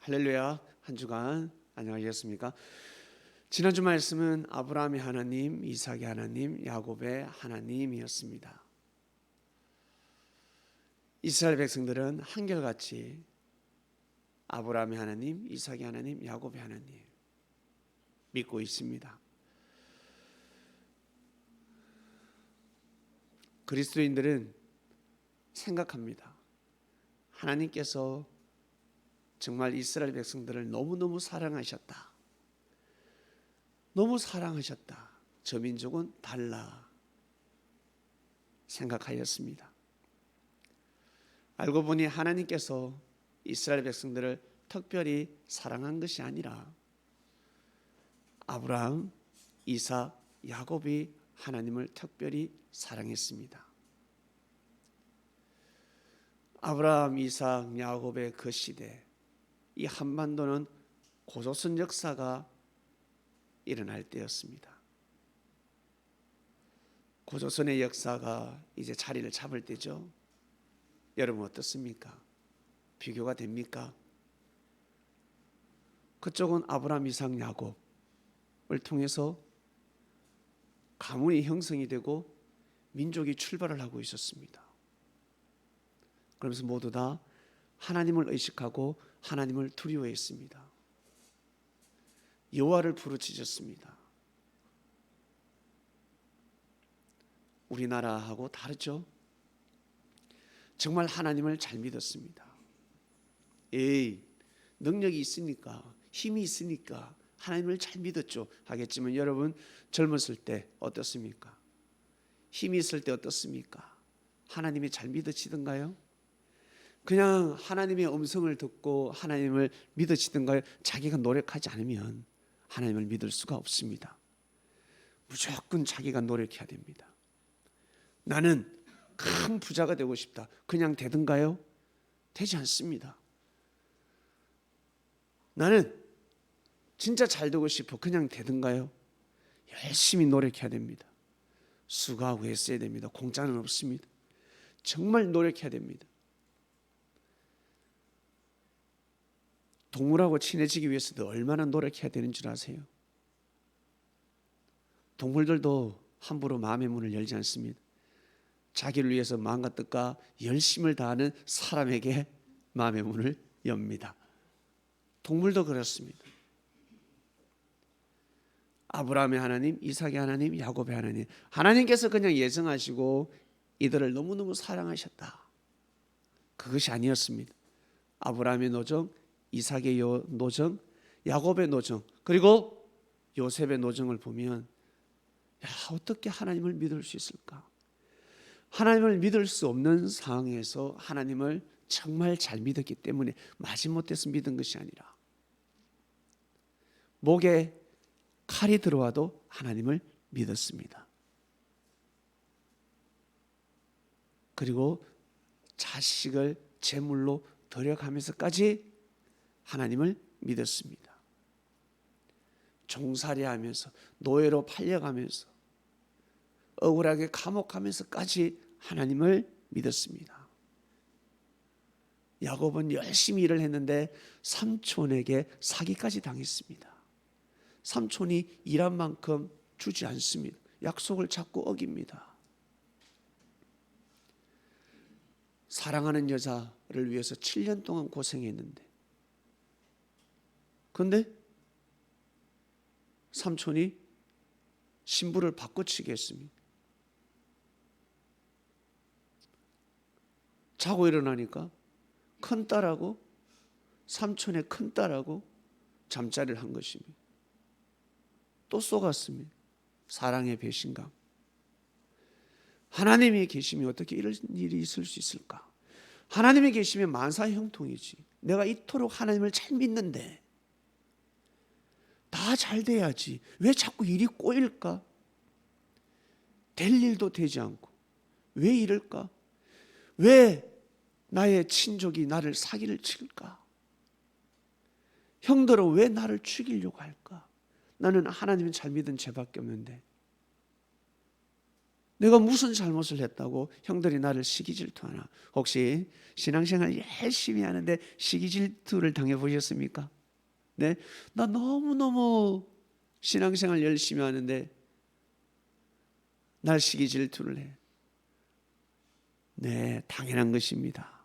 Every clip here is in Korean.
할렐루야. 한 주간 안녕하셨습니까? 지난주 말씀은 아브라함의 하나님, 이삭의 하나님, 야곱의 하나님이었습니다. 이스라엘 백성들은 한결같이 아브라함의 하나님, 이삭의 하나님, 야곱의 하나님 믿고 있습니다. 그리스도인들은 생각합니다. 하나님께서 정말 이스라엘 백성들을 너무너무 사랑하셨다. 너무 사랑하셨다. 저 민족은 달라 생각하였습니다. 알고 보니 하나님께서 이스라엘 백성들을 특별히 사랑한 것이 아니라 아브라함, 이삭, 야곱이 하나님을 특별히 사랑했습니다. 아브라함, 이삭, 야곱의 그 시대, 이 한반도는 고조선 역사가 일어날 때였습니다. 고조선의 역사가 이제 자리를 잡을 때죠. 여러분 어떻습니까? 비교가 됩니까? 그쪽은 아브라함, 이삭, 야곱을 통해서 가문이 형성이 되고 민족이 출발을 하고 있었습니다. 그러면서 모두 다 하나님을 의식하고 하나님을 두려워했습니다. 여호와를 부르짖었습니다. 우리나라하고 다르죠? 정말 하나님을 잘 믿었습니다. 능력이 있으니까, 힘이 있으니까 하나님을 잘 믿었죠 하겠지만 여러분 젊었을 때 어떻습니까? 힘이 있을 때 어떻습니까? 하나님이 잘 믿어지던가요? 그냥 하나님의 음성을 듣고 하나님을 믿어지던가요? 자기가 노력하지 않으면 하나님을 믿을 수가 없습니다. 무조건 자기가 노력해야 됩니다. 나는 큰 부자가 되고 싶다. 그냥 되던가요? 되지 않습니다. 나는 진짜 잘 되고 싶어. 그냥 되던가요? 열심히 노력해야 됩니다. 수고하고 애써야 됩니다. 공짜는 없습니다. 정말 노력해야 됩니다. 동물하고 친해지기 위해서도 얼마나 노력해야 되는 줄 아세요? 동물들도 함부로 마음의 문을 열지 않습니다. 자기를 위해서 마음과 뜻과 열심을 다하는 사람에게 마음의 문을 엽니다. 동물도 그렇습니다. 아브라함의 하나님, 이삭의 하나님, 야곱의 하나님, 하나님께서 그냥 예정하시고 이들을 너무너무 사랑하셨다. 그것이 아니었습니다. 아브라함의 노정, 이삭의 노정, 야곱의 노정, 그리고 요셉의 노정을 보면 어떻게 하나님을 믿을 수 있을까? 하나님을 믿을 수 없는 상황에서 하나님을 정말 잘 믿었기 때문에 마지못해서 믿은 것이 아니라 목에 칼이 들어와도 하나님을 믿었습니다. 그리고 자식을 제물로 드려가면서까지 하나님을 믿었습니다. 종살이하면서 노예로 팔려가면서 억울하게 감옥 가면서까지 하나님을 믿었습니다. 야곱은 열심히 일을 했는데 삼촌에게 사기까지 당했습니다. 삼촌이 일한 만큼 주지 않습니다. 약속을 자꾸 어깁니다. 사랑하는 여자를 위해서 7년 동안 고생했는데 그런데 삼촌이 신부를 바꿔치기 했습니다. 자고 일어나니까 큰딸하고 삼촌의 큰딸하고 잠자리를 한 것입니다. 또 속았습니다. 사랑의 배신감. 하나님이 계시면 어떻게 이런 일이 있을 수 있을까? 하나님이 계시면 만사형통이지. 내가 이토록 하나님을 잘 믿는데 다 잘 돼야지. 왜 자꾸 일이 꼬일까? 될 일도 되지 않고 왜 이럴까? 왜 나의 친족이 나를 사기를 칠까? 형들은 왜 나를 죽이려고 할까? 나는 하나님을 잘 믿은 죄밖에 없는데 내가 무슨 잘못을 했다고 형들이 나를 시기 질투하나? 혹시 신앙생활 열심히 하는데 시기 질투를 당해보셨습니까? 네, 나 너무너무 신앙생활 열심히 하는데 날 시기 질투를 해. 네, 당연한 것입니다.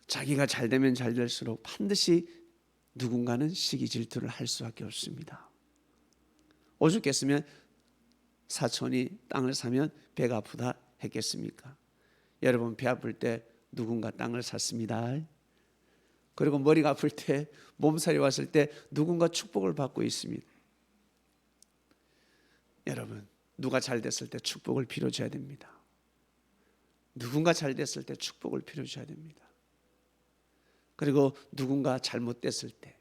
자기가 잘 되면 잘 될수록 반드시 누군가는 시기 질투를 할 수밖에 없습니다. 오죽했으면 사촌이 땅을 사면 배가 아프다 했겠습니까? 여러분, 배 아플 때 누군가 땅을 샀습니다. 그리고 머리가 아플 때, 몸살이 왔을 때 누군가 축복을 받고 있습니다. 여러분, 누가 잘 됐을 때 축복을 빌어줘야 됩니다. 누군가 잘 됐을 때 축복을 빌어줘야 됩니다. 그리고 누군가 잘못됐을 때,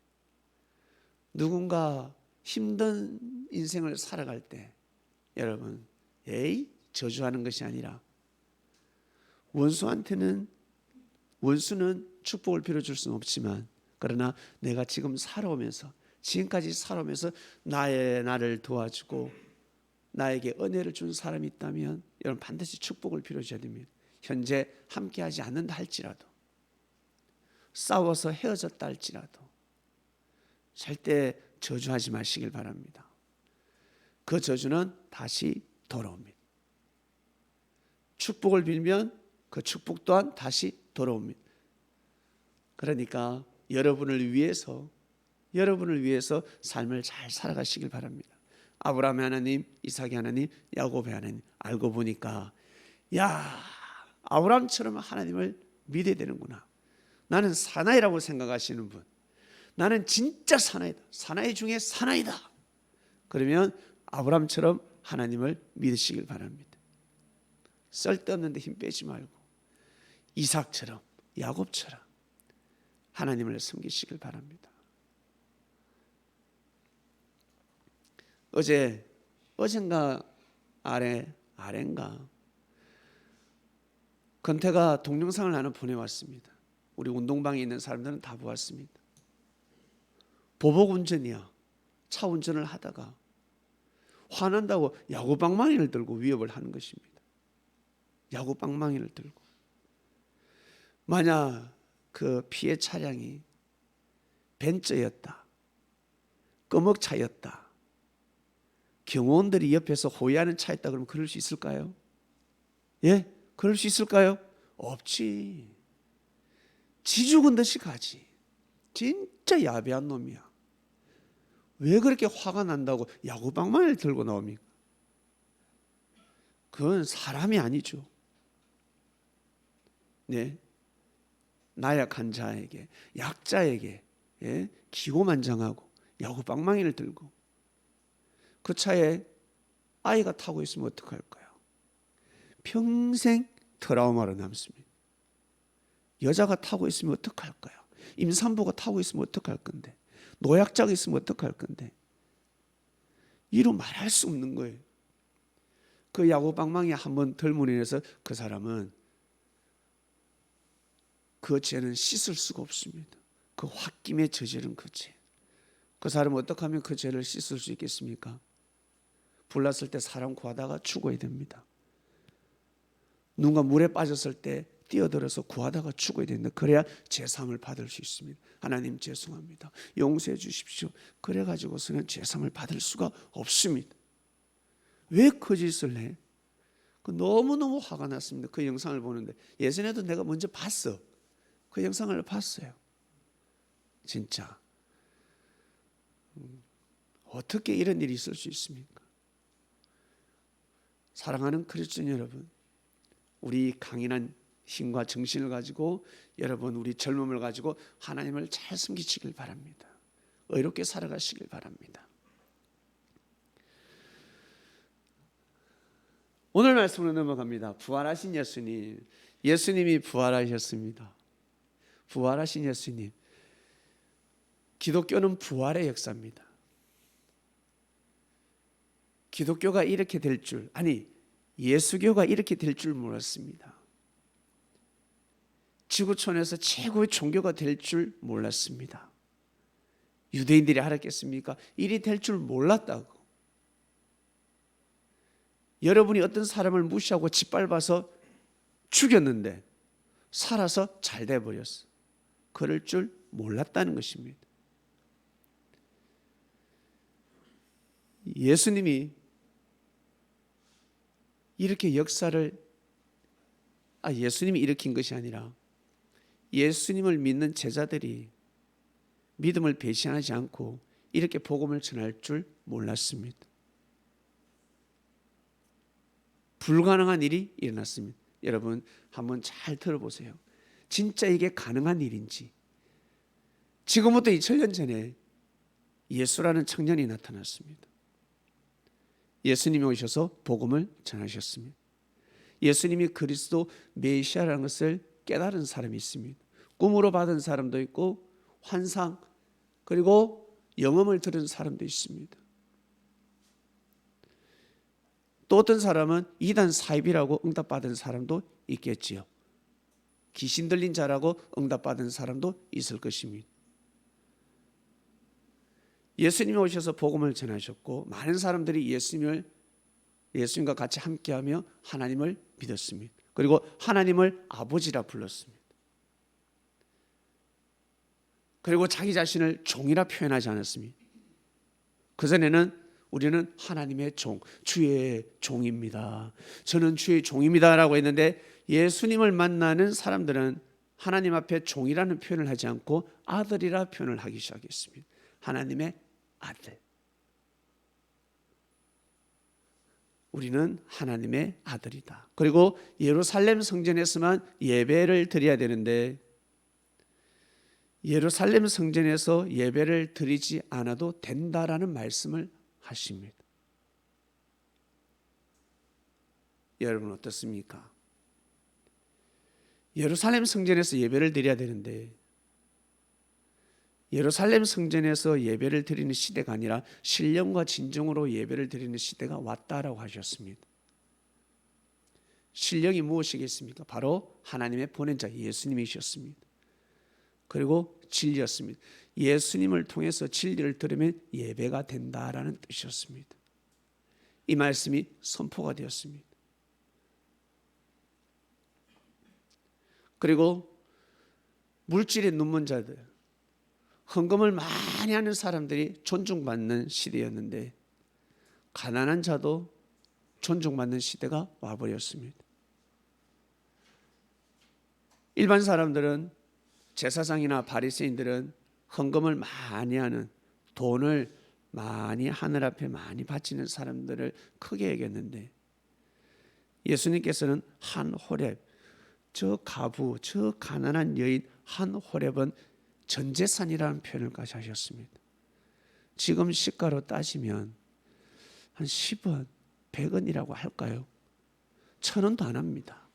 누군가 힘든 인생을 살아갈 때, 여러분, 저주하는 것이 아니라 원수는 축복을 빌어줄 수는 없지만, 그러나 내가 지금까지 살아오면서 나를 도와주고 나에게 은혜를 준 사람이 있다면 여러분 반드시 축복을 빌어줘야 됩니다. 현재 함께하지 않는다 할지라도, 싸워서 헤어졌다 할지라도 절대 저주하지 마시길 바랍니다. 그 저주는 다시 돌아옵니다. 축복을 빌면 그 축복 또한 다시 돌아옵니다. 그러니까 여러분을 위해서 삶을 잘 살아가시길 바랍니다. 아브라함의 하나님, 이삭의 하나님, 야곱의 하나님, 알고 보니까 아브라함처럼 하나님을 믿어야 되는구나. 나는 사나이라고 생각하시는 분, 나는 진짜 사나이다, 사나이 중에 사나이다, 그러면 아브라함처럼 하나님을 믿으시길 바랍니다. 쓸데없는 데 힘 빼지 말고 이삭처럼, 야곱처럼 하나님을 섬기시길 바랍니다. 어젠가 아래인가 건태가 동영상을 하나 보내왔습니다. 우리 운동방에 있는 사람들은 다 보았습니다. 보복 운전이야. 차 운전을 하다가 화난다고 야구방망이를 들고 위협을 하는 것입니다. 야구방망이를 들고. 만약 그 피해 차량이 벤츠였다, 꺼먹차였다, 경호원들이 옆에서 호위하는 차였다 그러면 그럴 수 있을까요? 그럴 수 있을까요? 없지. 지 죽은 듯이 가지. 진짜 야비한 놈이야. 왜 그렇게 화가 난다고 야구방망이를 들고 나옵니까? 그건 사람이 아니죠. 네, 나약한 자에게, 약자에게 기고만장하고 야구방망이를 들고, 그 차에 아이가 타고 있으면 어떡할까요? 평생 트라우마로 남습니다. 여자가 타고 있으면 어떡할까요? 임산부가 타고 있으면 어떡할 건데, 노약자가 있으면 어떡할 건데, 이루 말할 수 없는 거예요. 그 야구방망이 한번 들므로 인해서 그 사람은 그 죄는 씻을 수가 없습니다. 그 홧김에 저지른 그 죄. 그 사람은 어떻게 하면 그 죄를 씻을 수 있겠습니까? 불났을 때 사람 구하다가 죽어야 됩니다. 누군가 물에 빠졌을 때 뛰어들어서 구하다가 죽어야 된다. 그래야 제사함을 받을 수 있습니다. 하나님 죄송합니다, 용서해 주십시오. 그래가지고서는 제사함을 받을 수가 없습니다. 왜 거짓을 해? 너무너무 화가 났습니다. 그 영상을 보는데, 예전에도 내가 먼저 봤어. 그 영상을 봤어요. 진짜 어떻게 이런 일이 있을 수 있습니까? 사랑하는 그리스도인 여러분, 우리 강인한 힘과 정신을 가지고, 여러분 우리 젊음을 가지고 하나님을 잘 섬기시길 바랍니다. 의롭게 살아가시길 바랍니다. 오늘 말씀으로 넘어갑니다. 부활하신 예수님, 예수님이 부활하셨습니다. 부활하신 예수님. 기독교는 부활의 역사입니다. 기독교가 이렇게 될 줄, 예수교가 이렇게 될 줄 몰랐습니다. 지구촌에서 최고의 종교가 될 줄 몰랐습니다. 유대인들이 알았겠습니까? 일이 될 줄 몰랐다고. 여러분이 어떤 사람을 무시하고 짓밟아서 죽였는데 살아서 잘 돼버렸어. 그럴 줄 몰랐다는 것입니다. 예수님이 이렇게 예수님이 일으킨 것이 아니라 예수님을 믿는 제자들이 믿음을 배신하지 않고 이렇게 복음을 전할 줄 몰랐습니다. 불가능한 일이 일어났습니다. 여러분 한번 잘 들어보세요. 진짜 이게 가능한 일인지. 지금부터 2000년 전에 예수라는 청년이 나타났습니다. 예수님이 오셔서 복음을 전하셨습니다. 예수님이 그리스도 메시아라는 것을 깨달은 사람이 있습니다. 꿈으로 받은 사람도 있고 환상 그리고 영험을 들은 사람도 있습니다. 또 어떤 사람은 이단 사입이라고 응답받은 사람도 있겠지요. 귀신 들린 자라고 응답받은 사람도 있을 것입니다. 예수님이 오셔서 복음을 전하셨고 많은 사람들이 예수님과 같이 함께하며 하나님을 믿었습니다. 그리고 하나님을 아버지라 불렀습니다. 그리고 자기 자신을 종이라 표현하지 않았습니다. 그전에는 우리는 하나님의 종, 주의 종입니다. 저는 주의 종입니다라고 했는데 예수님을 만나는 사람들은 하나님 앞에 종이라는 표현을 하지 않고 아들이라 표현을 하기 시작했습니다. 하나님의 아들. 우리는 하나님의 아들이다. 그리고 예루살렘 성전에서만 예배를 드려야 되는데 예루살렘 성전에서 예배를 드리지 않아도 된다라는 말씀을 하십니다. 여러분 어떻습니까? 예루살렘 성전에서 예배를 드려야 되는데 예루살렘 성전에서 예배를 드리는 시대가 아니라 신령과 진정으로 예배를 드리는 시대가 왔다라고 하셨습니다. 신령이 무엇이겠습니까? 바로 하나님의 보낸 자 예수님이셨습니다. 그리고 진리였습니다. 예수님을 통해서 진리를 들으면 예배가 된다라는 뜻이었습니다. 이 말씀이 선포가 되었습니다. 그리고 물질의 눈먼 자들, 헌금을 많이 하는 사람들이 존중받는 시대였는데 가난한 자도 존중받는 시대가 와버렸습니다. 일반 사람들은 제사장이나 바리새인들은 헌금을 많이 하는 돈을 많이 하늘 앞에 많이 바치는 사람들을 크게 여겼는데 예수님께서는 한 호렙, 저 가부, 저 가난한 여인 한 호렙은 전 재산이라는 표현을까지 하셨습니다. 지금 시가로 따지면 한 10원, 100원이라고 할까요? 1000원도 안 합니다.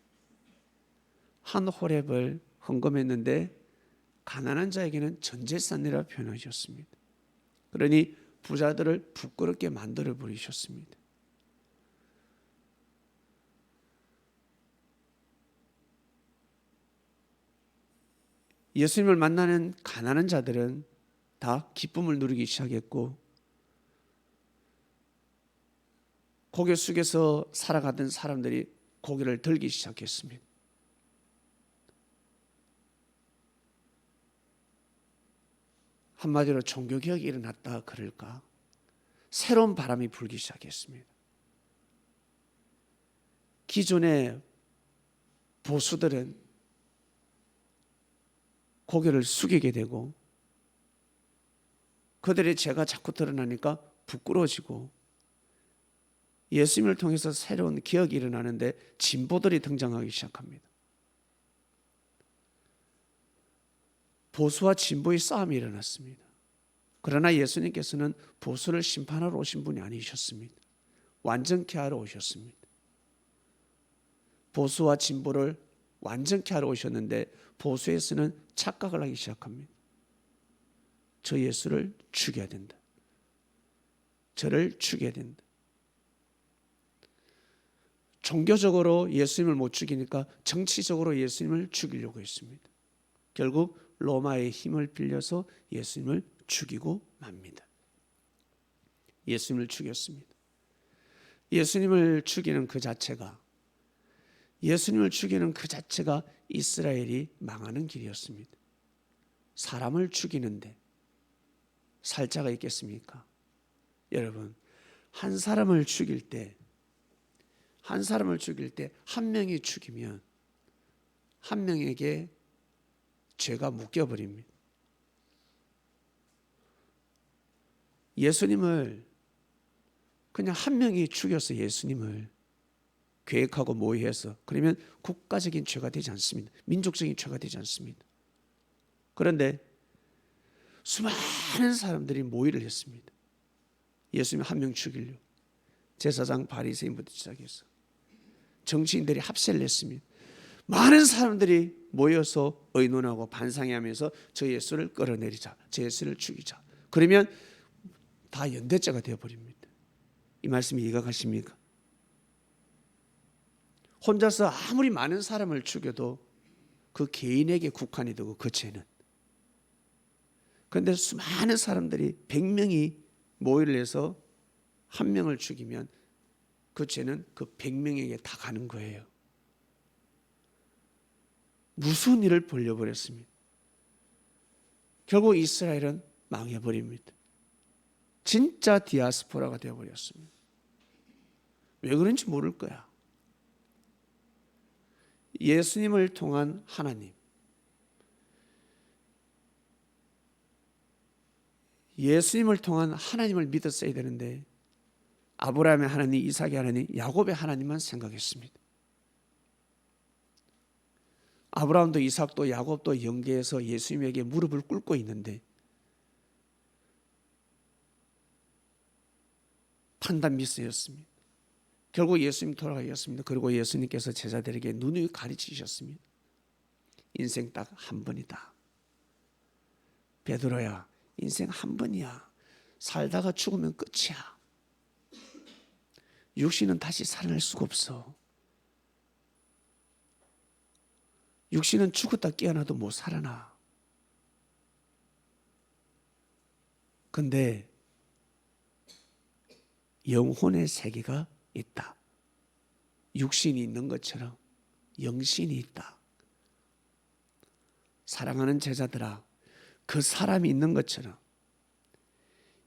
한 호렙을 헌금했는데 가난한 자에게는 전 재산이라 표현하셨습니다. 그러니 부자들을 부끄럽게 만들어 버리셨습니다. 예수님을 만나는 가난한 자들은 다 기쁨을 누리기 시작했고 고개 숙여서 살아가던 사람들이 고개를 들기 시작했습니다. 한마디로 종교개혁이 일어났다 그럴까? 새로운 바람이 불기 시작했습니다. 기존의 보수들은 고개를 숙이게 되고 그들의 죄가 자꾸 드러나니까 부끄러워지고 예수님을 통해서 새로운 개혁이 일어나는데 진보들이 등장하기 시작합니다. 보수와 진보의 싸움이 일어났습니다. 그러나 예수님께서는 보수를 심판하러 오신 분이 아니셨습니다. 완전케 하러 오셨습니다. 보수와 진보를 완전케 하러 오셨는데 보수에서는 착각을 하기 시작합니다. 저 예수를 죽여야 된다. 저를 죽여야 된다. 종교적으로 예수님을 못 죽이니까 정치적으로 예수님을 죽이려고 했습니다. 결국 로마의 힘을 빌려서 예수님을 죽이고 맙니다. 예수님을 죽였습니다. 예수님을 죽이는 그 자체가, 예수님을 죽이는 그 자체가 이스라엘이 망하는 길이었습니다. 사람을 죽이는데 살자가 있겠습니까? 여러분, 한 사람을 죽일 때 한 명이 죽이면 한 명에게 죄가 묶여버립니다. 예수님을 그냥 한 명이 죽여서 예수님을 계획하고 모의해서 그러면 국가적인 죄가 되지 않습니다. 민족적인 죄가 되지 않습니다. 그런데 수많은 사람들이 모의를 했습니다. 예수님 한 명 죽이려고. 제사장 바리새인부터 시작해서 정치인들이 합세를 했습니다. 많은 사람들이 모여서 의논하고 반상회하면서 저 예수를 끌어내리자, 저 예수를 죽이자. 그러면 다 연대죄가 되어버립니다. 이 말씀이 이해가 가십니까? 혼자서 아무리 많은 사람을 죽여도 그 개인에게 국한이 되고 그 죄는. 그런데 수많은 사람들이 100명이 모의를 해서 한 명을 죽이면 그 죄는 그 100명에게 다 가는 거예요. 무슨 일을 벌려버렸습니다. 결국 이스라엘은 망해버립니다. 진짜 디아스포라가 되어버렸습니다. 왜 그런지 모를 거야. 예수님을 통한 하나님, 예수님을 통한 하나님을 믿었어야 되는데 아브라함의 하나님, 이삭의 하나님, 야곱의 하나님만 생각했습니다. 아브라함도 이삭도 야곱도 영계에서 예수님에게 무릎을 꿇고 있는데 판단 미스였습니다. 결국 예수님 돌아가셨습니다. 그리고 예수님께서 제자들에게 누누이 가르치셨습니다. 인생 딱 한 번이다. 베드로야, 인생 한 번이야. 살다가 죽으면 끝이야. 육신은 다시 살아날 수가 없어. 육신은 죽었다 깨어나도 못 살아나. 근데 영혼의 세계가 있다. 육신이 있는 것처럼 영신이 있다. 사랑하는 제자들아, 그 사람이 있는 것처럼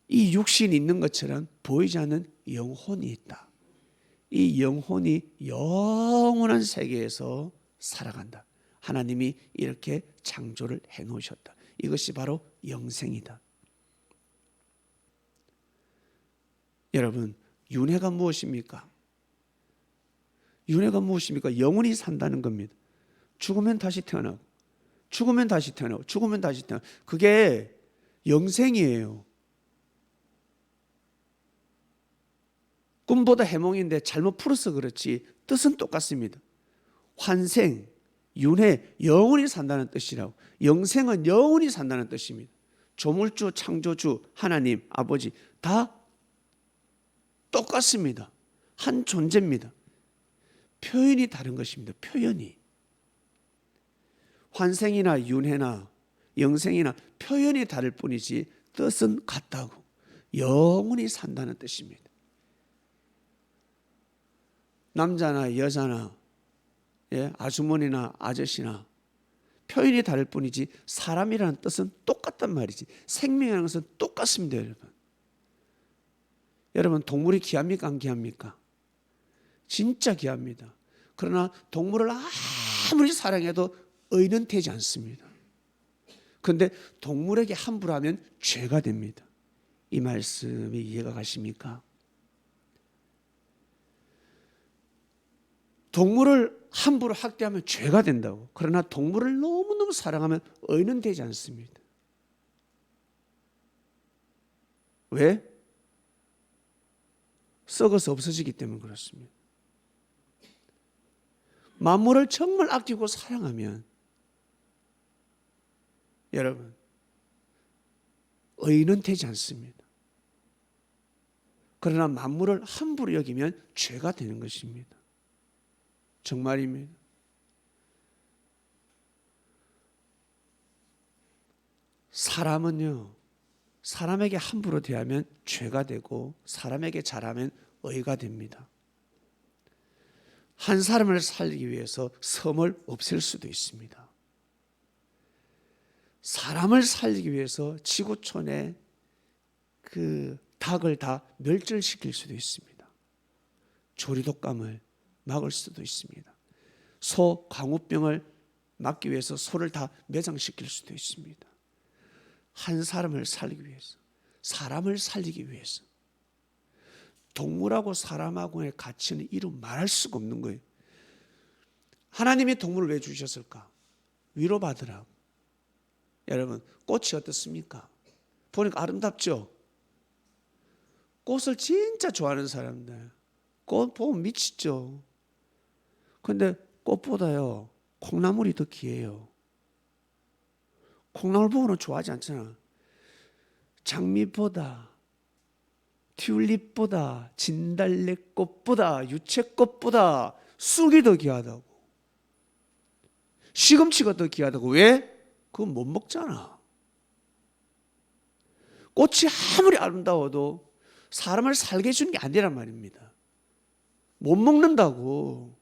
이 육신이 있는 것처럼 보이지 않는 영혼이 있다. 이 영혼이 영원한 세계에서 살아간다. 하나님이 이렇게 창조를 해놓으셨다. 이것이 바로 영생이다. 여러분, 윤회가 무엇입니까? 윤회가 무엇입니까? 영원히 산다는 겁니다. 죽으면 다시 태어나고, 죽으면 다시 태어나고, 죽으면 다시 태어나고. 그게 영생이에요. 꿈보다 해몽인데 잘못 풀어서 그렇지 뜻은 똑같습니다. 환생, 윤회, 영원히 산다는 뜻이라고. 영생은 영원히 산다는 뜻입니다. 조물주, 창조주, 하나님, 아버지 다 똑같습니다. 한 존재입니다. 표현이 다른 것입니다. 표현이. 환생이나 윤회나 영생이나 표현이 다를 뿐이지 뜻은 같다고. 영원히 산다는 뜻입니다. 남자나 여자나 아주머니나 아저씨나 표현이 다를 뿐이지 사람이라는 뜻은 똑같단 말이지. 생명이라는 것은 똑같습니다. 여러분 동물이 귀합니까? 안 귀합니까? 진짜 귀합니다. 그러나 동물을 아무리 사랑해도 의는 되지 않습니다. 그런데 동물에게 함부로 하면 죄가 됩니다. 이 말씀이 이해가 가십니까? 동물을 함부로 학대하면 죄가 된다고. 그러나 동물을 너무너무 사랑하면 의는 되지 않습니다. 왜? 썩어서 없어지기 때문에 그렇습니다. 만물을 정말 아끼고 사랑하면 여러분 의는 되지 않습니다. 그러나 만물을 함부로 여기면 죄가 되는 것입니다. 정말입니다. 사람은요, 사람에게 함부로 대하면 죄가 되고 사람에게 잘하면 의가 됩니다. 한 사람을 살리기 위해서 섬을 없앨 수도 있습니다. 사람을 살리기 위해서 지구촌에 그 닭을 다 멸절시킬 수도 있습니다. 조리독감을 막을 수도 있습니다. 소 광우병을 막기 위해서 소를 다 매장시킬 수도 있습니다. 한 사람을 살리기 위해서, 사람을 살리기 위해서. 동물하고 사람하고의 가치는 이루 말할 수가 없는 거예요. 하나님이 동물을 왜 주셨을까? 위로받으라고. 여러분, 꽃이 어떻습니까? 보니까 아름답죠? 꽃을 진짜 좋아하는 사람들, 꽃 보면 미치죠. 그런데 꽃보다요, 콩나물이 더 귀해요. 콩나물 보고는 좋아하지 않잖아. 장미보다, 튤립보다, 진달래꽃보다, 유채꽃보다 쑥이 더 귀하다고. 시금치가 더 귀하다고. 왜? 그건 못 먹잖아. 꽃이 아무리 아름다워도 사람을 살게 해주는 게 아니란 말입니다. 못 먹는다고.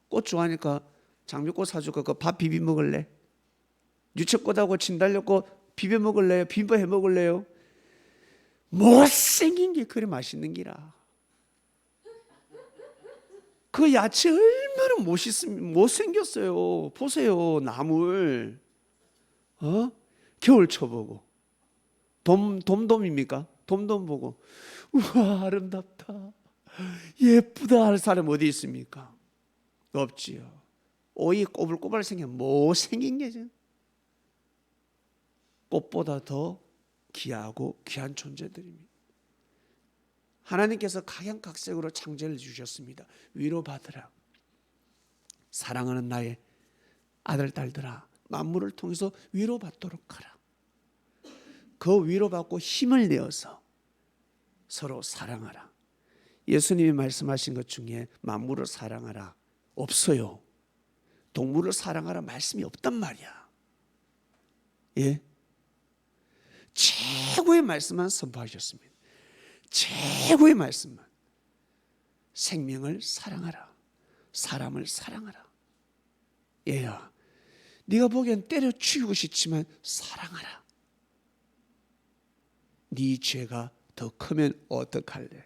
꽃 좋아하니까 장미꽃 사줄까? 그 밥 비벼 먹을래? 유채꽃하고 진달래꽃 비벼 먹을래요? 비벼 해 먹을래요? 못생긴 게 그리 맛있는 기라. 그 야채 얼마나 못생겼어요. 보세요, 나물. 겨울 쳐보고. 돔돔입니까? 돔돔 보고, 우와, 아름답다, 예쁘다 할 사람 어디 있습니까? 없지요. 오이 꼬불꼬불 생긴 못생긴 게죠. 꽃보다 더 귀하고 귀한 존재들입니다. 하나님께서 각양각색으로 창조를 주셨습니다. 위로받으라. 사랑하는 나의 아들, 딸들아, 만물을 통해서 위로받도록 하라. 그 위로받고 힘을 내어서 서로 사랑하라. 예수님이 말씀하신 것 중에 만물을 사랑하라 없어요. 동물을 사랑하라 말씀이 없단 말이야. 예? 최고의 말씀만 선포하셨습니다. 최고의 말씀만. 생명을 사랑하라. 사람을 사랑하라. 얘야, 네가 보기엔 때려 죽이고 싶지만 사랑하라. 네 죄가 더 크면 어떡할래?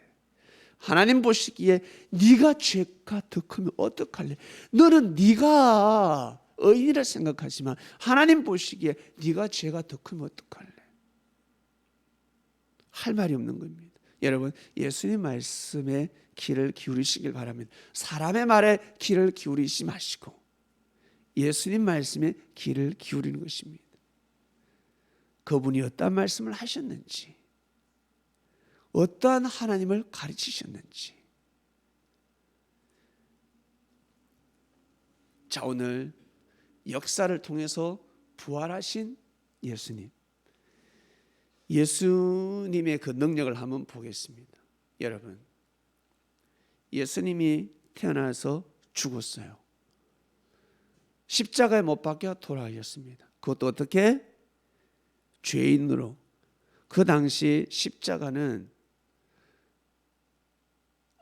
하나님 보시기에 네가 죄가 더 크면 어떡할래? 너는 네가 의인이라 생각하지만 하나님 보시기에 네가 죄가 더 크면 어떡할래? 할 말이 없는 겁니다. 여러분, 예수님 말씀에 귀를 기울이시길 바랍니다. 사람의 말에 귀를 기울이지 마시고 예수님 말씀에 귀를 기울이는 것입니다. 그분이 어떤 말씀을 하셨는지, 어떠한 하나님을 가르치셨는지. 자, 오늘 역사를 통해서 부활하신 예수님, 예수님의 그 능력을 한번 보겠습니다. 여러분, 예수님이 태어나서 죽었어요. 십자가에 못 박혀 돌아가셨습니다. 그것도 어떻게? 죄인으로. 그 당시 십자가는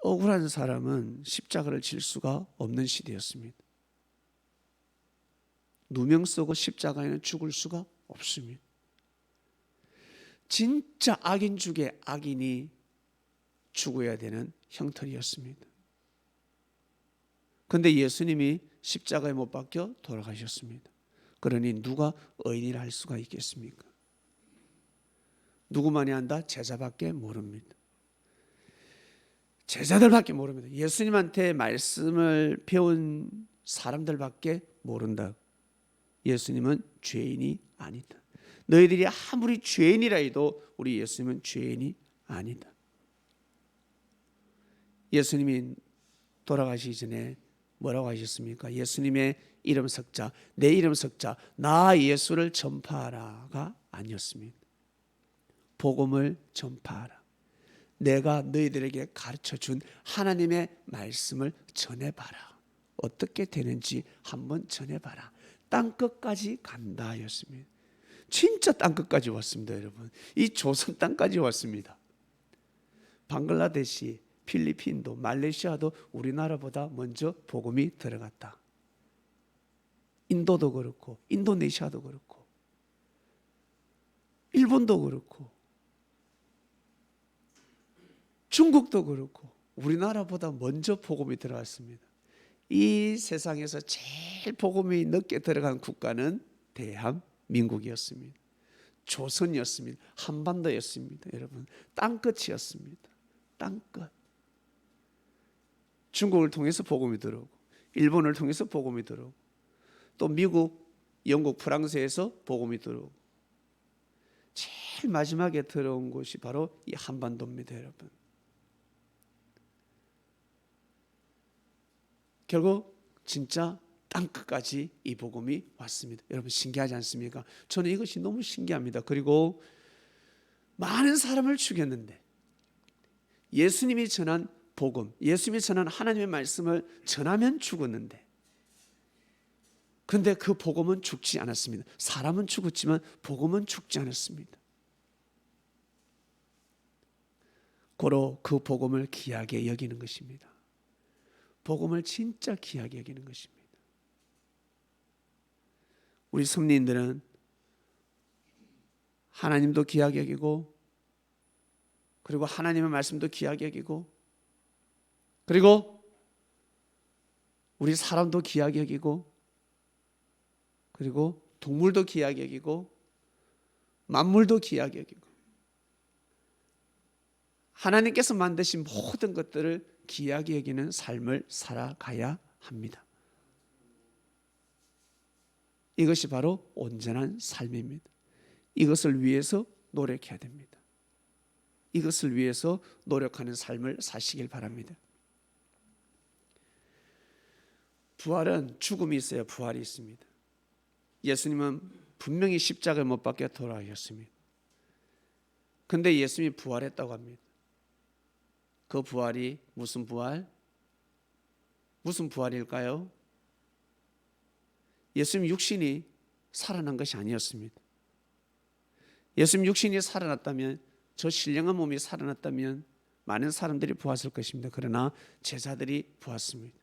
억울한 사람은 십자가를 질 수가 없는 시대였습니다. 누명 쓰고 십자가에는 죽을 수가 없습니다. 진짜 악인 중에 악인이 죽어야 되는 형벌이었습니다. 그런데 예수님이 십자가에 못 박혀 돌아가셨습니다. 그러니 누가 의인이라 할 수가 있겠습니까? 누구만이 안다? 제자밖에 모릅니다. 제자들밖에 모릅니다. 예수님한테 말씀을 배운 사람들밖에 모른다. 예수님은 죄인이 아니다. 너희들이 아무리 죄인이라 해도 우리 예수님은 죄인이 아니다. 예수님이 돌아가시기 전에 뭐라고 하셨습니까? 예수님의 이름 석자, 내 이름 석자, 나 예수를 전파하라가 아니었습니다. 복음을 전파하라. 내가 너희들에게 가르쳐준 하나님의 말씀을 전해봐라. 어떻게 되는지 한번 전해봐라. 땅끝까지 간다 였습니다. 진짜 땅끝까지 왔습니다. 여러분, 이 조선 땅까지 왔습니다. 방글라데시, 필리핀도 말레이시아도 우리나라보다 먼저 복음이 들어갔다. 인도도 그렇고 인도네시아도 그렇고 일본도 그렇고 중국도 그렇고 우리나라보다 먼저 복음이 들어갔습니다. 이 세상에서 제일 복음이 늦게 들어간 국가는 대한민국이었습니다. 조선이었습니다. 한반도였습니다. 여러분, 땅끝이었습니다. 땅끝. 중국을 통해서 복음이 들어오고 일본을 통해서 복음이 들어오고 또 미국, 영국, 프랑스에서 복음이 들어오고 제일 마지막에 들어온 곳이 바로 이 한반도입니다. 여러분, 결국 진짜 땅끝까지 이 복음이 왔습니다. 여러분, 신기하지 않습니까? 저는 이것이 너무 신기합니다. 그리고 많은 사람을 죽였는데 예수님이 전한 복음, 예수님이 전한 하나님의 말씀을 전하면 죽었는데, 그런데 그 복음은 죽지 않았습니다. 사람은 죽었지만 복음은 죽지 않았습니다. 고로 그 복음을 귀하게 여기는 것입니다. 복음을 진짜 귀하게 여기는 것입니다. 우리 섭리인들은 하나님도 귀하게 여기고, 그리고 하나님의 말씀도 귀하게 여기고, 그리고 우리 사람도 귀하게 여기고, 그리고 동물도 귀하게 여기고, 만물도 귀하게 여기고, 하나님께서 만드신 모든 것들을 귀하게 여기는 삶을 살아가야 합니다. 이것이 바로 온전한 삶입니다. 이것을 위해서 노력해야 됩니다. 이것을 위해서 노력하는 삶을 사시길 바랍니다. 부활은 죽음이 있어야 부활이 있습니다. 예수님은 분명히 십자가에 못 박혀 돌아가셨습니다. 그런데 예수님이 부활했다고 합니다. 그 부활이 무슨 부활? 무슨 부활일까요? 예수님 육신이 살아난 것이 아니었습니다. 예수님 육신이 살아났다면, 저 신령한 몸이 살아났다면 많은 사람들이 보았을 것입니다. 그러나 제자들이 보았습니다.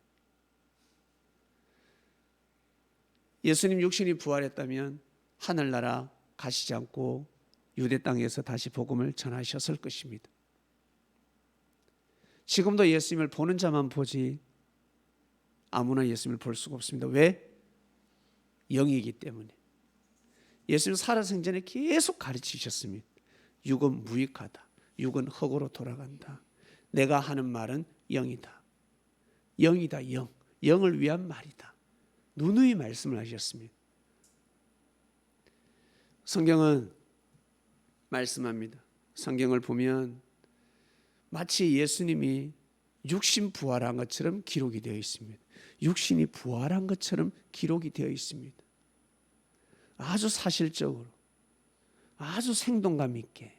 예수님 육신이 부활했다면 하늘나라 가시지 않고 유대 땅에서 다시 복음을 전하셨을 것입니다. 지금도 예수님을 보는 자만 보지 아무나 예수님을 볼 수가 없습니다. 왜? 영이기 때문에. 예수님 살아생전에 계속 가르치셨습니다. 육은 무익하다. 육은 흙으로 돌아간다. 내가 하는 말은 영이다. 영이다, 영. 영을 위한 말이다. 누누이 말씀을 하셨습니다. 성경은 말씀합니다. 성경을 보면 마치 예수님이 육신 부활한 것처럼 기록이 되어 있습니다. 육신이 부활한 것처럼 기록이 되어 있습니다. 아주 사실적으로, 아주 생동감 있게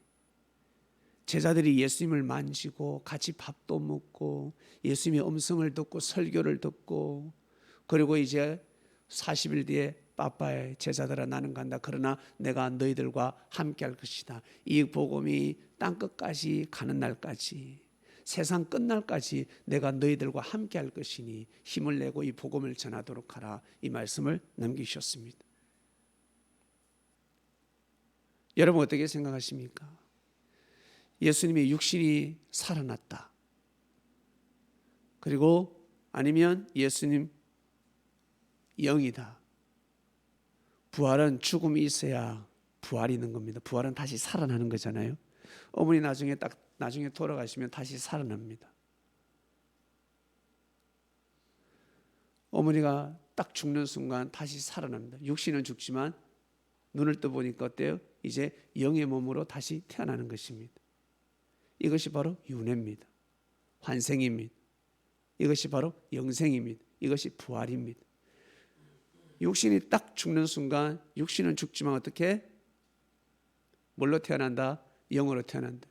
제자들이 예수님을 만지고 같이 밥도 먹고 예수님의 음성을 듣고 설교를 듣고, 그리고 이제 40일 뒤에 빠빠의 제자들아 나는 간다. 그러나 내가 너희들과 함께 할 것이다. 이 복음이 땅끝까지 가는 날까지, 세상 끝날까지 내가 너희들과 함께 할 것이니 힘을 내고 이 복음을 전하도록 하라. 이 말씀을 남기셨습니다. 여러분 어떻게 생각하십니까? 예수님의 육신이 살아났다. 그리고 아니면 예수님 영이다. 부활은 죽음이 있어야 부활이 있는 겁니다. 부활은 다시 살아나는 거잖아요. 어머니 나중에 돌아가시면 다시 살아납니다. 어머니가 딱 죽는 순간 다시 살아납니다. 육신은 죽지만 눈을 떠보니까 어때요? 이제 영의 몸으로 다시 태어나는 것입니다. 이것이 바로 윤회입니다. 환생입니다. 이것이 바로 영생입니다. 이것이 부활입니다. 육신이 딱 죽는 순간 육신은 죽지만 어떻게? 뭘로 태어난다? 영으로 태어난다.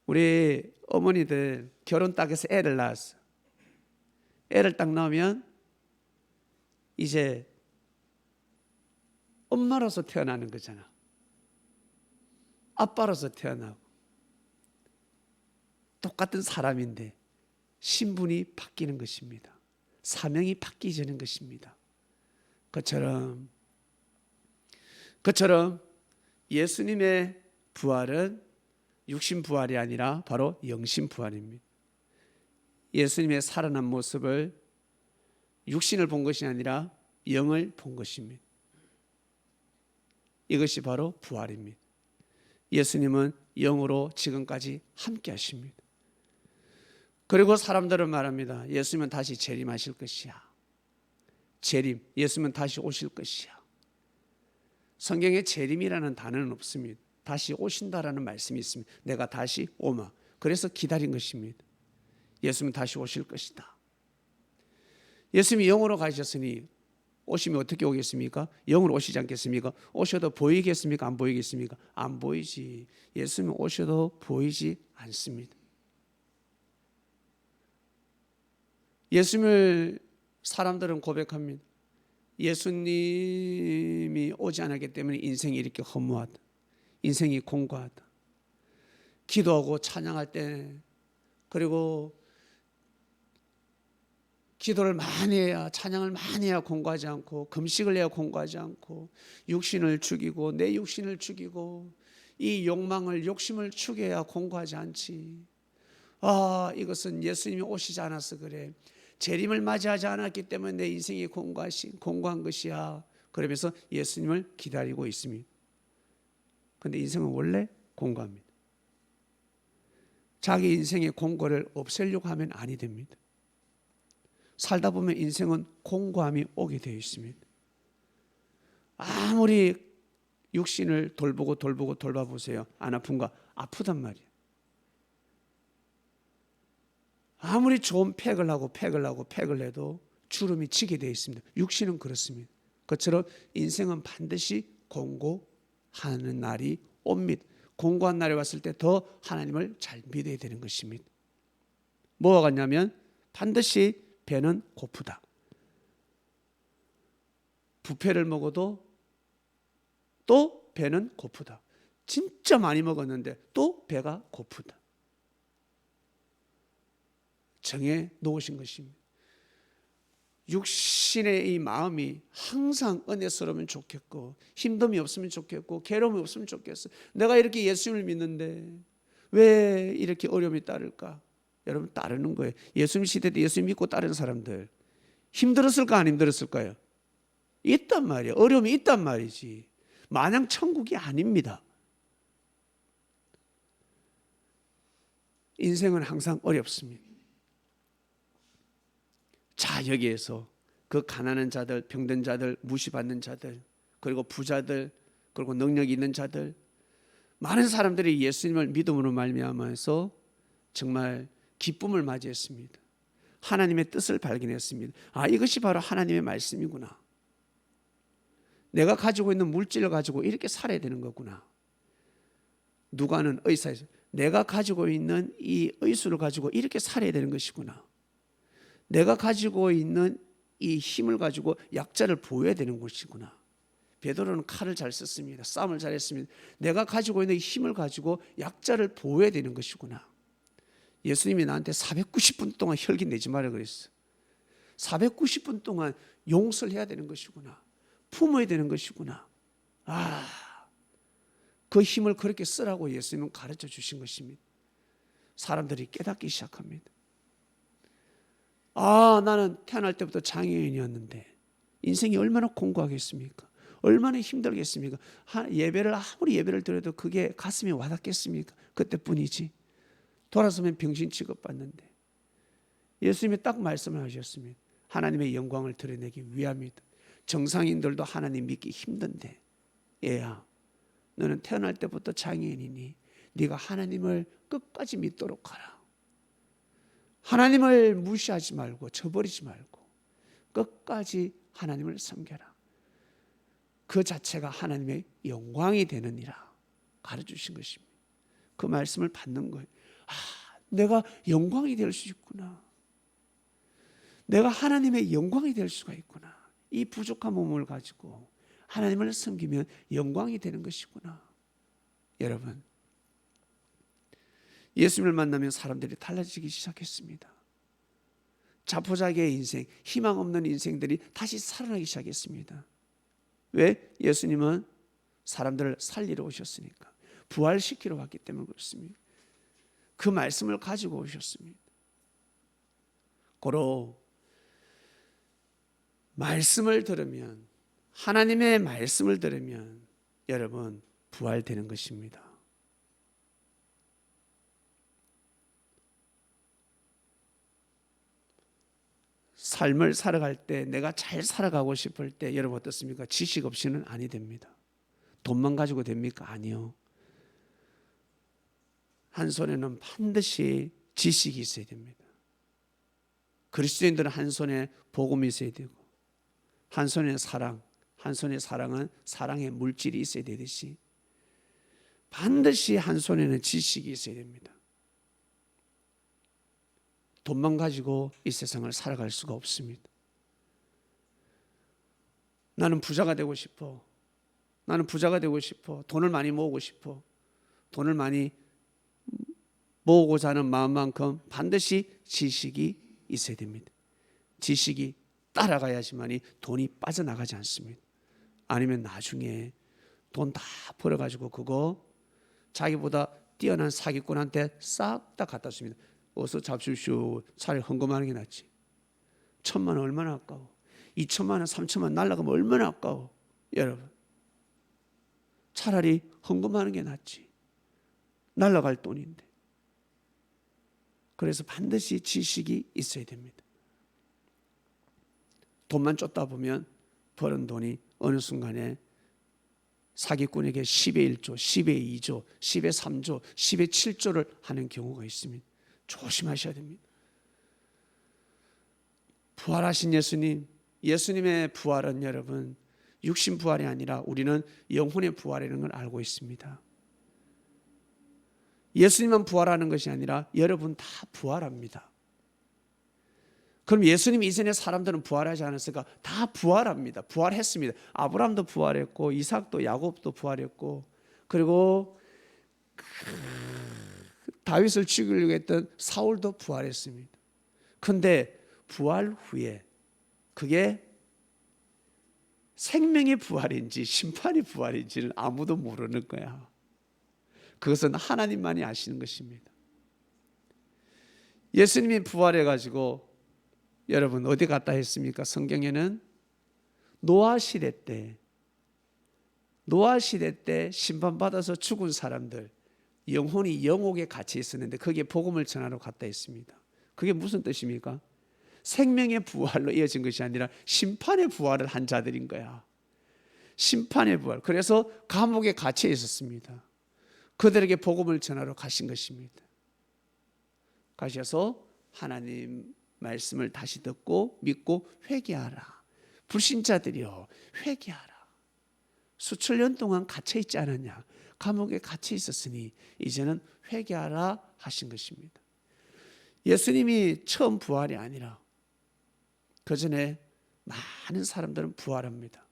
우리 어머니들 결혼 딱 해서 애를 낳았어. 애를 딱 낳으면 이제 엄마로서 태어나는 거잖아. 아빠로서 태어나고. 똑같은 사람인데 신분이 바뀌는 것입니다. 사명이 바뀌는 것입니다. 그처럼 예수님의 부활은 육신 부활이 아니라 바로 영신 부활입니다. 예수님의 살아난 모습을 육신을 본 것이 아니라 영을 본 것입니다. 이것이 바로 부활입니다. 예수님은 영으로 지금까지 함께 하십니다. 그리고 사람들은 말합니다. 예수님은 다시 재림하실 것이야. 재림, 예수님은 다시 오실 것이야. 성경에 재림이라는 단어는 없습니다. 다시 오신다라는 말씀이 있습니다. 내가 다시 오마. 그래서 기다린 것입니다. 예수님은 다시 오실 것이다. 예수님이 영으로 가셨으니 오시면 어떻게 오겠습니까? 영으로 오시지 않겠습니까? 오셔도 보이겠습니까? 안 보이겠습니까? 안 보이지. 예수님은 오셔도 보이지 않습니다. 예수님을 사람들은 고백합니다. 예수님이 오지 않았기 때문에 인생이 이렇게 허무하다. 인생이 공고하다. 기도하고 찬양할 때, 그리고 기도를 많이 해야, 찬양을 많이 해야 공고하지 않고, 금식을 해야 공고하지 않고, 육신을 죽이고 내 육신을 죽이고 이 욕망을, 욕심을 죽여야 공고하지 않지. 이것은 예수님이 오시지 않아서 그래. 재림을 맞이하지 않았기 때문에 내 인생이 공고한 것이야. 그러면서 예수님을 기다리고 있습니다. 그런데 인생은 원래 공고합니다. 자기 인생의 공고를 없애려고 하면 아니 됩니다. 살다 보면 인생은 공고함이 오게 되어 있습니다. 아무리 육신을 돌봐보세요. 안 아픈가? 아프단 말이에요. 아무리 좋은 팩을 해도 주름이 지게 되어 있습니다. 육신은 그렇습니다. 그처럼 인생은 반드시 공고하는 날이 옵니다. 공고한 날이 왔을 때 더 하나님을 잘 믿어야 되는 것입니다. 뭐가 같냐면 반드시 배는 고프다. 뷔페를 먹어도 또 배는 고프다. 진짜 많이 먹었는데 또 배가 고프다. 정해 놓으신 것입니다. 육신의 이 마음이 항상 은혜스러우면 좋겠고, 힘듦이 없으면 좋겠고, 괴로움이 없으면 좋겠어. 내가 이렇게 예수님을 믿는데 왜 이렇게 어려움이 따를까? 여러분, 따르는 거예요. 예수님 시대 때 예수님 믿고 따르는 사람들 힘들었을까 안 힘들었을까요? 있단 말이에요. 어려움이 있단 말이지. 마냥 천국이 아닙니다. 인생은 항상 어렵습니다. 자, 여기에서 그 가난한 자들, 병든 자들, 무시받는 자들, 그리고 부자들, 그리고 능력이 있는 자들, 많은 사람들이 예수님을 믿음으로 말미암아서 정말 기쁨을 맞이했습니다. 하나님의 뜻을 발견했습니다. 이것이 바로 하나님의 말씀이구나. 내가 가지고 있는 물질을 가지고 이렇게 살아야 되는 거구나. 누가는 의사에서 내가 가지고 있는 이 의술을 가지고 이렇게 살아야 되는 것이구나. 내가 가지고 있는 이 힘을 가지고 약자를 보호해야 되는 것이구나. 베드로는 칼을 잘 썼습니다. 싸움을 잘했습니다. 내가 가지고 있는 힘을 가지고 약자를 보호해야 되는 것이구나. 예수님이 나한테 490분 동안 혈기 내지 마라 그랬어. 490분 동안 용서를 해야 되는 것이구나. 품어야 되는 것이구나. 그 힘을 그렇게 쓰라고 예수님은 가르쳐 주신 것입니다. 사람들이 깨닫기 시작합니다. 나는 태어날 때부터 장애인이었는데 인생이 얼마나 공고하겠습니까? 얼마나 힘들겠습니까? 아무리 예배를 드려도 그게 가슴에 와닿겠습니까? 그때뿐이지. 돌아서면 병신 취급받는데 예수님이 딱 말씀을 하셨습니다. 하나님의 영광을 드러내기 위함이다. 정상인들도 하나님 믿기 힘든데 얘야, 너는 태어날 때부터 장애인이니 네가 하나님을 끝까지 믿도록 하라. 하나님을 무시하지 말고 저버리지 말고 끝까지 하나님을 섬겨라. 그 자체가 하나님의 영광이 되느니라 가르쳐주신 것입니다. 그 말씀을 받는 거예요. 내가 영광이 될 수 있구나. 내가 하나님의 영광이 될 수가 있구나. 이 부족한 몸을 가지고 하나님을 섬기면 영광이 되는 것이구나. 여러분, 예수님을 만나면 사람들이 달라지기 시작했습니다. 자포자기의 인생, 희망 없는 인생들이 다시 살아나기 시작했습니다. 왜? 예수님은 사람들을 살리러 오셨으니까, 부활시키러 왔기 때문에 그렇습니다. 그 말씀을 가지고 오셨습니다. 고로 말씀을 들으면, 하나님의 말씀을 들으면 여러분 부활되는 것입니다. 삶을 살아갈 때, 내가 잘 살아가고 싶을 때 여러분 어떻습니까? 지식 없이는 아니 됩니다. 돈만 가지고 됩니까? 아니요. 한 손에는 반드시 지식이 있어야 됩니다. 그리스도인들은 한 손에 복음이 있어야 되고, 한 손에 사랑, 한 손에 사랑은 사랑의 물질이 있어야 되듯이 반드시 한 손에는 지식이 있어야 됩니다. 돈만 가지고 이 세상을 살아갈 수가 없습니다. 나는 부자가 되고 싶어. 나는 부자가 되고 싶어. 돈을 많이 모으고 싶어. 돈을 많이 모으고자 하는 마음만큼 반드시 지식이 있어야 됩니다. 지식이 따라가야지만이 돈이 빠져나가지 않습니다. 아니면 나중에 돈 다 벌어가지고 그거 자기보다 뛰어난 사기꾼한테 싹 다 갖다 줍니다. 어서 잡수시오. 차라리 헌금하는 게 낫지. 1,000만 원 얼마나 아까워. 2,000만 원, 3,000만 원 날라가면 얼마나 아까워. 여러분, 차라리 헌금하는 게 낫지. 날라갈 돈인데. 그래서 반드시 지식이 있어야 됩니다. 돈만 쫓다 보면 벌은 돈이 어느 순간에 사기꾼에게 10의 1조, 10의 2조, 10의 3조, 10의 7조를 하는 경우가 있습니다. 조심하셔야 됩니다. 부활하신 예수님, 예수님의 부활은 여러분 육신 부활이 아니라 우리는 영혼의 부활이라는 걸 알고 있습니다. 예수님만 부활하는 것이 아니라 여러분 다 부활합니다. 그럼 예수님 이전에 사람들은 부활하지 않았을까? 다 부활합니다. 부활했습니다. 아브라함도 부활했고, 이삭도, 야곱도 부활했고, 그리고 다윗을 죽이려고 했던 사울도 부활했습니다. 그런데 부활 후에 그게 생명의 부활인지 심판의 부활인지는 아무도 모르는 거야. 그것은 하나님만이 아시는 것입니다. 예수님이 부활해가지고 여러분 어디 갔다 했습니까? 성경에는 노아 시대 때 심판받아서 죽은 사람들 영혼이 영옥에 갇혀 있었는데 거기에 복음을 전하러 갔다 했습니다. 그게 무슨 뜻입니까? 생명의 부활로 이어진 것이 아니라 심판의 부활을 한 자들인 거야. 심판의 부활. 그래서 감옥에 갇혀 있었습니다. 그들에게 복음을 전하러 가신 것입니다. 가셔서 하나님 말씀을 다시 듣고 믿고 회개하라. 불신자들이여 회개하라. 수천 년 동안 갇혀 있지 않았냐? 감옥에 갇혀 있었으니 이제는 회개하라 하신 것입니다. 예수님이 처음 부활이 아니라 그 전에 많은 사람들은 부활합니다.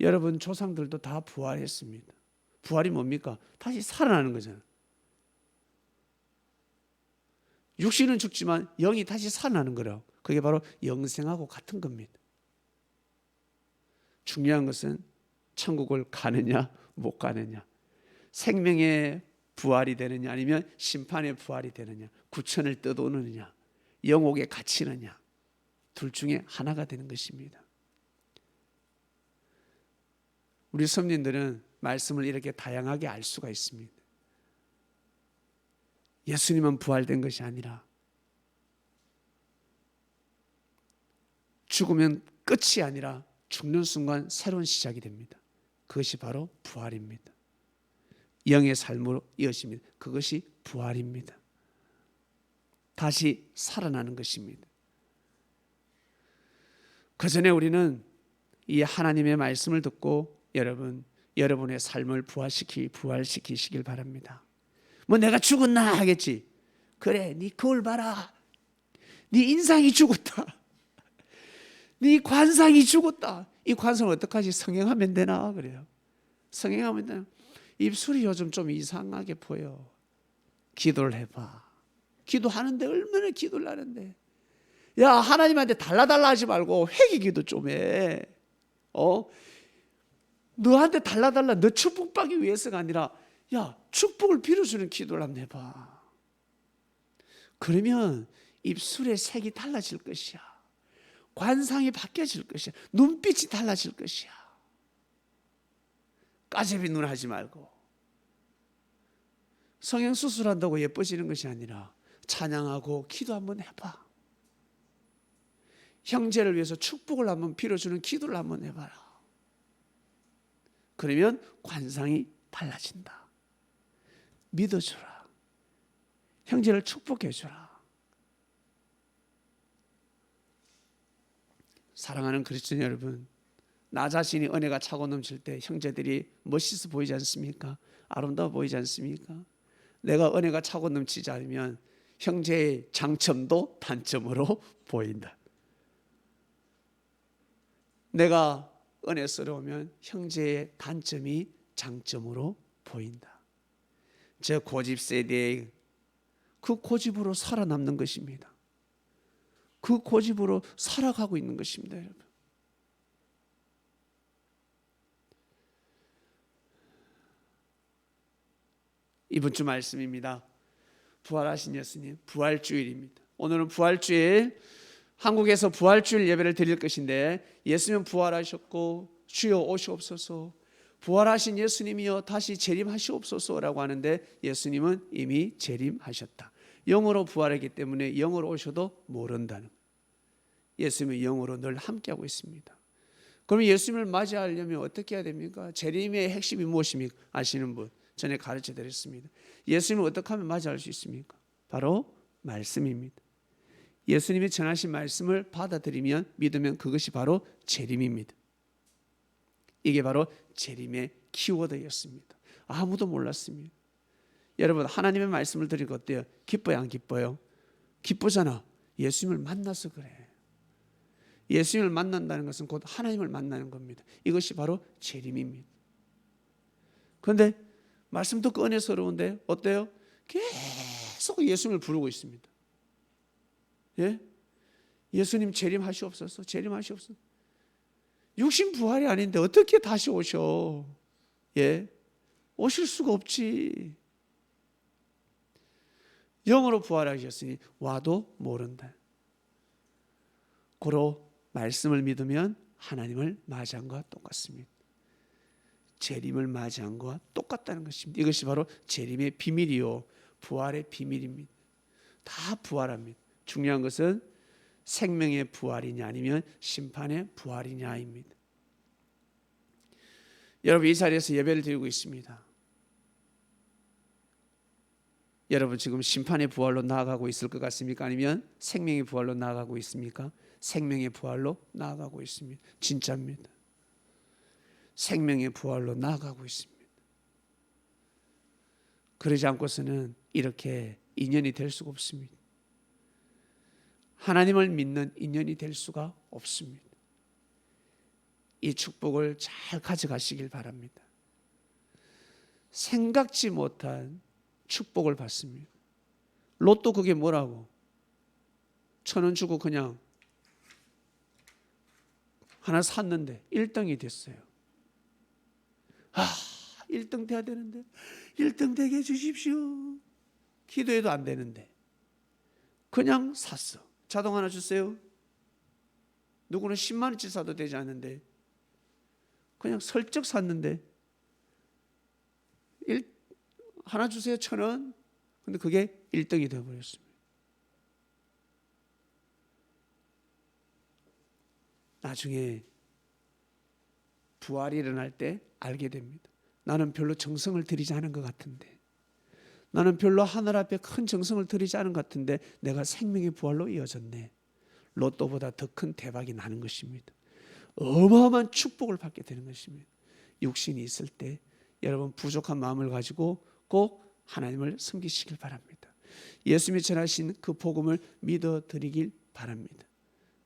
여러분 조상들도 다 부활했습니다. 부활이 뭡니까? 다시 살아나는 거잖아요. 육신은 죽지만 영이 다시 살아나는 거라고. 그게 바로 영생하고 같은 겁니다. 중요한 것은 천국을 가느냐 못 가느냐, 생명의 부활이 되느냐 아니면 심판의 부활이 되느냐, 구천을 떠도느냐, 영옥에 갇히느냐, 둘 중에 하나가 되는 것입니다. 우리 성도님들은 말씀을 이렇게 다양하게 알 수가 있습니다. 예수님은 부활된 것이 아니라 죽으면 끝이 아니라 죽는 순간 새로운 시작이 됩니다. 그것이 바로 부활입니다. 영의 삶으로 이어집니다. 그것이 부활입니다. 다시 살아나는 것입니다. 그 전에 우리는 이 하나님의 말씀을 듣고 여러분의 삶을 부활시키시길 바랍니다. 뭐 내가 죽었나 하겠지. 그래, 네 거울 봐라. 네 인상이 죽었다. 네 관상이 죽었다. 이 관상을 어떡하지? 성형하면 되나? 그래요. 성형하면 되나? 입술이 요즘 좀 이상하게 보여. 기도를 해봐. 기도하는데 얼마나 기도를 하는데. 야, 하나님한테 달라달라 하지 말고 회개 기도 좀 해. 너한테 달라달라, 너 축복받기 위해서가 아니라 야, 축복을 빌어주는 기도를 한번 해봐. 그러면 입술의 색이 달라질 것이야. 관상이 바뀌어질 것이야. 눈빛이 달라질 것이야. 까제비 눈 하지 말고. 성형수술한다고 예뻐지는 것이 아니라 찬양하고 기도 한번 해봐. 형제를 위해서 축복을 한번 빌어주는 기도를 한번 해봐라. 그러면 관상이 달라진다. 믿어주라. 형제를 축복해주라. 사랑하는 그리스도인 여러분, 나 자신이 은혜가 차고 넘칠 때 형제들이 멋있어 보이지 않습니까? 아름다워 보이지 않습니까? 내가 은혜가 차고 넘치지 않으면 형제의 장점도 단점으로 보인다. 내가 은혜스러우면 형제의 단점이 장점으로 보인다. 저 고집 세대의 그 고집으로 살아남는 것입니다. 그 고집으로 살아가고 있는 것입니다, 여러분. 이번 주 말씀입니다. 부활하신 예수님, 부활주일입니다. 오늘은 부활주일, 한국에서 부활주일 예배를 드릴 것인데 예수님 부활하셨고 주여 오시옵소서, 부활하신 예수님이여 다시 재림하시옵소서라고 하는데 예수님은 이미 재림하셨다. 영으로 부활하기 때문에 영으로 오셔도 모른다는, 예수님은 영으로 늘 함께하고 있습니다. 그럼 예수님을 맞이하려면 어떻게 해야 됩니까? 재림의 핵심이 무엇입니까? 아시는 분 전에 가르쳐 드렸습니다. 예수님을 어떻게 하면 맞이할 수 있습니까? 바로 말씀입니다. 예수님이 전하신 말씀을 받아들이면, 믿으면 그것이 바로 재림입니다. 이게 바로 재림의 키워드였습니다. 아무도 몰랐습니다. 여러분, 하나님의 말씀을 들으니까 어때요? 기뻐요, 안 기뻐요? 기쁘잖아. 예수님을 만나서 그래. 예수님을 만난다는 것은 곧 하나님을 만나는 겁니다. 이것이 바로 재림입니다. 그런데 말씀 듣고 은혜스러운데 어때요? 계속 예수님을 부르고 있습니다. 예? 예수님 재림하시옵소서, 재림하시옵소서. 육신 부활이 아닌데 어떻게 다시 오셔? 예? 오실 수가 없지. 영으로 부활하셨으니 와도 모른다. 고로 말씀을 믿으면 하나님을 맞이한 것과 똑같습니다. 재림을 맞이한 것과 똑같다는 것입니다. 이것이 바로 재림의 비밀이요, 부활의 비밀입니다. 다 부활합니다. 중요한 것은 생명의 부활이냐 아니면 심판의 부활이냐입니다. 여러분, 이 자리에서 예배를 드리고 있습니다. 여러분, 지금 심판의 부활로 나아가고 있을 것 같습니까? 아니면 생명의 부활로 나아가고 있습니까? 생명의 부활로 나아가고 있습니다. 진짜입니다. 생명의 부활로 나아가고 있습니다. 그러지 않고서는 이렇게 인연이 될 수가 없습니다. 하나님을 믿는 인연이 될 수가 없습니다. 이 축복을 잘 가져가시길 바랍니다. 생각지 못한 축복을 받습니다. 로또 그게 뭐라고? 1,000원 주고 그냥 하나 샀는데 1등이 됐어요. 1등 돼야 되는데 1등 되게 해주십시오. 기도해도 안 되는데 그냥 샀어. 자동 하나 주세요. 누구는 10만 원치 사도 되지 않는데 그냥 슬쩍 샀는데 하나 주세요, 1,000원. 근데 그게 1등이 되어버렸습니다. 나중에 부활이 일어날 때 알게 됩니다. 나는 별로 정성을 들이지 않은 것 같은데, 나는 별로 하늘 앞에 큰 정성을 들이지 않은 것 같은데 내가 생명의 부활로 이어졌네. 로또보다 더 큰 대박이 나는 것입니다. 어마어마한 축복을 받게 되는 것입니다. 육신이 있을 때 여러분, 부족한 마음을 가지고 꼭 하나님을 섬기시길 바랍니다. 예수님이 전하신 그 복음을 믿어드리길 바랍니다.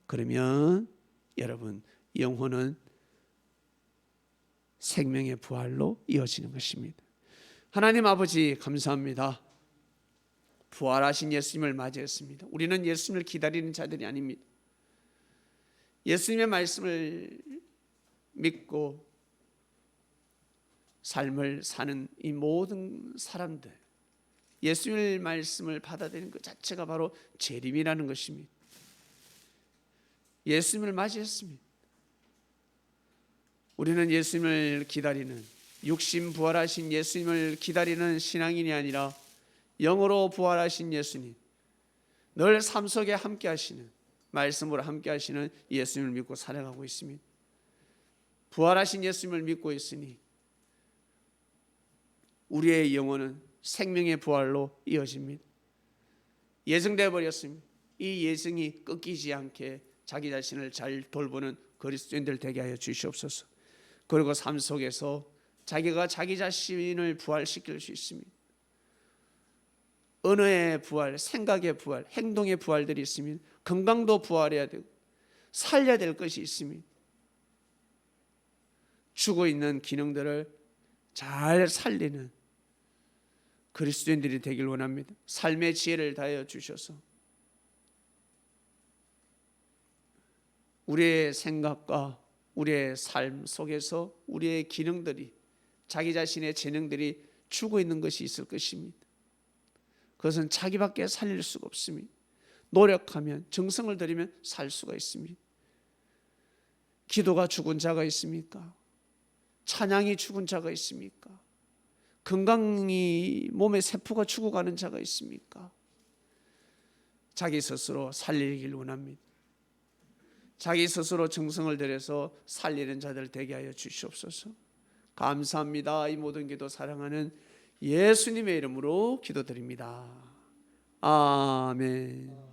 그러면 여러분, 영혼은 생명의 부활로 이어지는 것입니다. 하나님 아버지, 감사합니다. 부활하신 예수님을 맞이했습니다. 우리는 예수님을 기다리는 자들이 아닙니다. 예수님의 말씀을 믿고 삶을 사는 이 모든 사람들, 예수님의 말씀을 받아들이는 그 자체가 바로 재림이라는 것입니다. 예수님을 맞이했습니다. 우리는 예수님을 기다리는, 육신 부활하신 예수님을 기다리는 신앙인이 아니라 영으로 부활하신 예수님, 늘 삶 속에 함께 하시는, 말씀으로 함께 하시는 예수님을 믿고 살아가고 있습니다. 부활하신 예수님을 믿고 있으니 우리의 영혼은 생명의 부활로 이어집니다. 예정되어 버렸습니다. 이 예정이 끊기지 않게 자기 자신을 잘 돌보는 그리스도인들 되게 하여 주시옵소서. 그리고 삶 속에서 자기가 자기 자신을 부활시킬 수 있습니다. 언어의 부활, 생각의 부활, 행동의 부활들이 있습니다. 건강도 부활해야 되고 살려야 될 것이 있습니다. 죽어 있는 기능들을 잘 살리는 그리스도인들이 되길 원합니다. 삶의 지혜를 다하여 주셔서 우리의 생각과 우리의 삶 속에서 우리의 기능들이, 자기 자신의 재능들이 죽어 있는 것이 있을 것입니다. 그것은 자기밖에 살릴 수가 없습니다. 노력하면, 정성을 들이면 살 수가 있습니다. 기도가 죽은 자가 있습니까? 찬양이 죽은 자가 있습니까? 건강이, 몸의 세포가 죽어가는 자가 있습니까? 자기 스스로 살리길 원합니다. 자기 스스로 정성을 들여서 살리는 자들 되게 하여 주시옵소서. 감사합니다. 이 모든 기도 사랑하는 예수님의 이름으로 기도드립니다. 아멘.